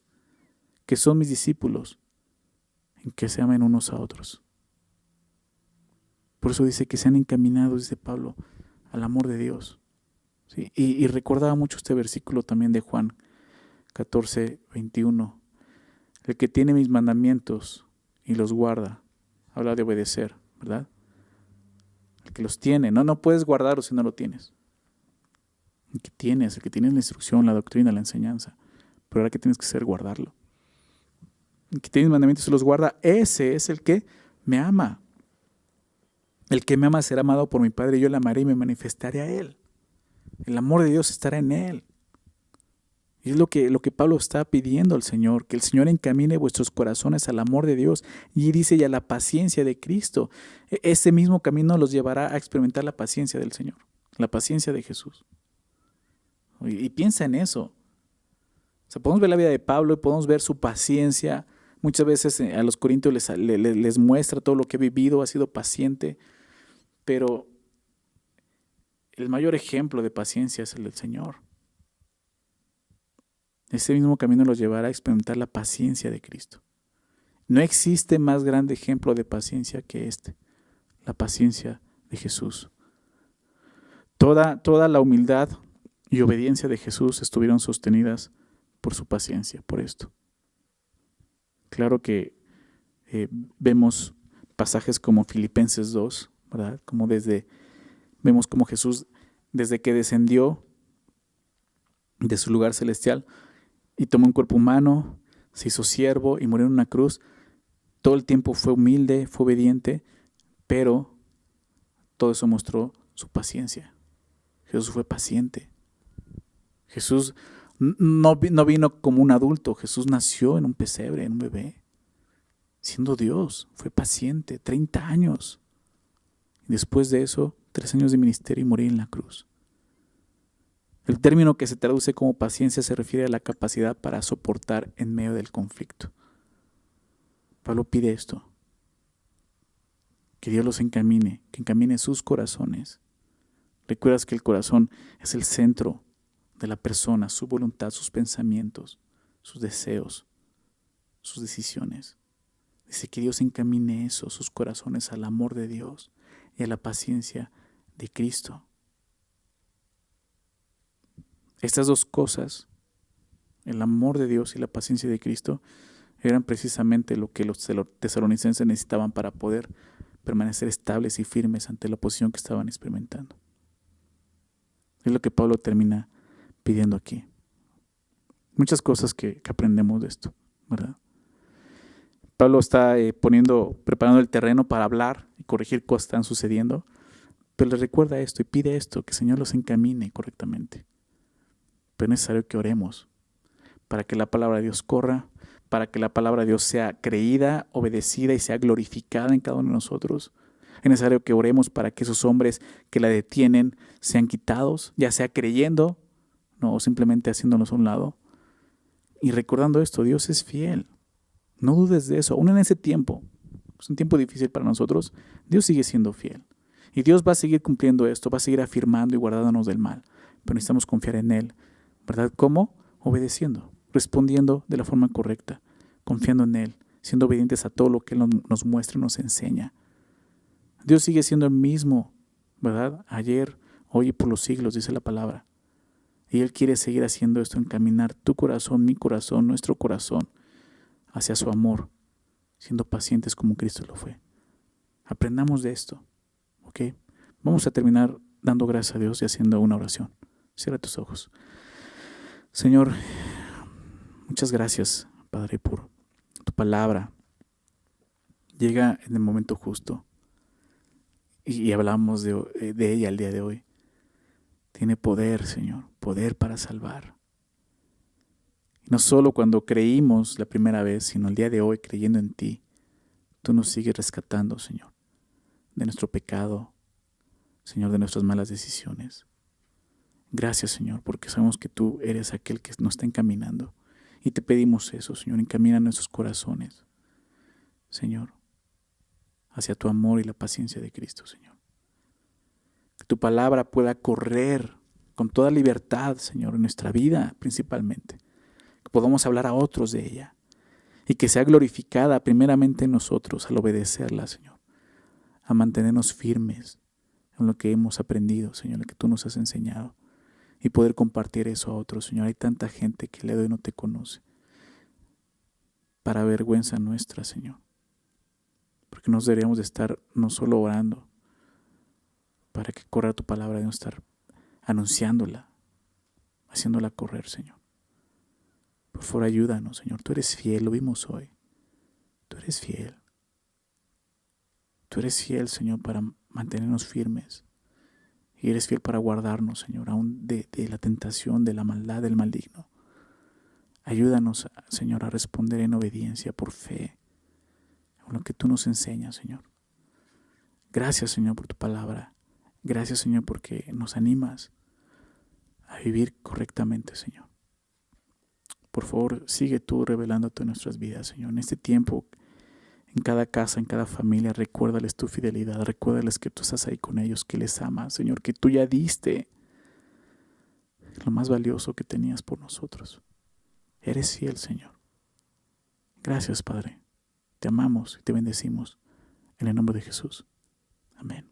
que son mis discípulos, en que se amen unos a otros. Por eso dice que sean encaminados, dice Pablo, al amor de Dios. ¿Sí? Y recordaba mucho este versículo también de Juan 14, 21. El que tiene mis mandamientos y los guarda, habla de obedecer, ¿verdad? El que los tiene, no puedes guardarlos si no lo tienes. El que tienes la instrucción, la doctrina, la enseñanza, pero ahora que tienes que hacer, guardarlo. El que tiene mis mandamientos y los guarda, ese es el que me ama. El que me ama será amado por mi Padre, y yo le amaré y me manifestaré a él. El amor de Dios estará en él. Y es lo que Pablo está pidiendo al Señor, que el Señor encamine vuestros corazones al amor de Dios. Y dice, y a la paciencia de Cristo. Ese mismo camino los llevará a experimentar la paciencia del Señor, la paciencia de Jesús. Y piensa en eso. O sea, podemos ver la vida de Pablo y podemos ver su paciencia. Muchas veces a los corintios les muestra todo lo que ha vivido, ha sido paciente. Pero el mayor ejemplo de paciencia es el del Señor. Ese mismo camino los llevará a experimentar la paciencia de Cristo. No existe más grande ejemplo de paciencia que este, la paciencia de Jesús. Toda la humildad y obediencia de Jesús estuvieron sostenidas por su paciencia, por esto. Claro que vemos pasajes como Filipenses 2, ¿verdad? Vemos como Jesús, desde que descendió de su lugar celestial y tomó un cuerpo humano, se hizo siervo y murió en una cruz, todo el tiempo fue humilde, fue obediente, pero todo eso mostró su paciencia. Jesús fue paciente. Jesús no vino como un adulto, Jesús nació en un pesebre, en un bebé. Siendo Dios, fue paciente, 30 años. Y después de eso, 3 años de ministerio y morir en la cruz. El término que se traduce como paciencia se refiere a la capacidad para soportar en medio del conflicto. Pablo pide esto, que Dios los encamine, que encamine sus corazones. Recuerdas que el corazón es el centro de la persona, su voluntad, sus pensamientos, sus deseos, sus decisiones. Dice que Dios encamine eso, sus corazones, al amor de Dios y a la paciencia de Cristo. Estas dos cosas, el amor de Dios y la paciencia de Cristo, eran precisamente lo que los tesalonicenses necesitaban para poder permanecer estables y firmes ante la oposición que estaban experimentando. Es lo que Pablo termina pidiendo aquí. Muchas cosas que aprendemos de esto, ¿verdad? Pablo está preparando el terreno para hablar y corregir cosas que están sucediendo, pero les recuerda esto y pide esto, que el Señor los encamine correctamente. Pero es necesario que oremos para que la palabra de Dios corra, para que la palabra de Dios sea creída, obedecida y sea glorificada en cada uno de nosotros. Es necesario que oremos para que esos hombres que la detienen sean quitados, ya sea creyendo, no, o simplemente haciéndonos a un lado. Y recordando esto, Dios es fiel. No dudes de eso. Aún en ese tiempo, es un tiempo difícil para nosotros, Dios sigue siendo fiel. Y Dios va a seguir cumpliendo esto, va a seguir afirmando y guardándonos del mal. Pero necesitamos confiar en Él. ¿Verdad? ¿Cómo? Obedeciendo, respondiendo de la forma correcta, confiando en Él, siendo obedientes a todo lo que Él nos muestra y nos enseña. Dios sigue siendo el mismo, ¿verdad? Ayer, hoy y por los siglos, dice la palabra. Y Él quiere seguir haciendo esto, encaminar tu corazón, mi corazón, nuestro corazón hacia su amor, siendo pacientes como Cristo lo fue. Aprendamos de esto, ¿ok? Vamos a terminar dando gracias a Dios y haciendo una oración. Cierra tus ojos. Señor, muchas gracias, Padre, por tu palabra. Llega en el momento justo y hablamos de ella el día de hoy. Tiene poder, Señor, poder para salvar. Y no solo cuando creímos la primera vez, sino el día de hoy creyendo en ti, tú nos sigues rescatando, Señor, de nuestro pecado, Señor, de nuestras malas decisiones. Gracias, Señor, porque sabemos que tú eres aquel que nos está encaminando. Y te pedimos eso, Señor, encamina nuestros corazones, Señor, hacia tu amor y la paciencia de Cristo, Señor. tu palabra pueda correr con toda libertad, Señor, en nuestra vida principalmente. Que podamos hablar a otros de ella y que sea glorificada primeramente en nosotros al obedecerla, Señor, a mantenernos firmes en lo que hemos aprendido, Señor, lo que tú nos has enseñado y poder compartir eso a otros, Señor. Hay tanta gente que el día de hoy no te conoce, para vergüenza nuestra, Señor, porque nos deberíamos de estar no solo orando para que corra tu palabra, de estar anunciándola, haciéndola correr, Señor. Por favor, ayúdanos, Señor. Tú eres fiel, lo vimos hoy. Tú eres fiel. Tú eres fiel, Señor, para mantenernos firmes. Y eres fiel para guardarnos, Señor, aún de la tentación, de la maldad, del maligno. Ayúdanos, Señor, a responder en obediencia por fe a lo que tú nos enseñas, Señor. Gracias, Señor, por tu palabra. Gracias, Señor, porque nos animas a vivir correctamente, Señor. Por favor, sigue tú revelándote en nuestras vidas, Señor. En este tiempo, en cada casa, en cada familia, recuérdales tu fidelidad. Recuérdales que tú estás ahí con ellos, que les amas, Señor, que tú ya diste lo más valioso que tenías por nosotros. Eres fiel, Señor. Gracias, Padre. Te amamos y te bendecimos. En el nombre de Jesús. Amén.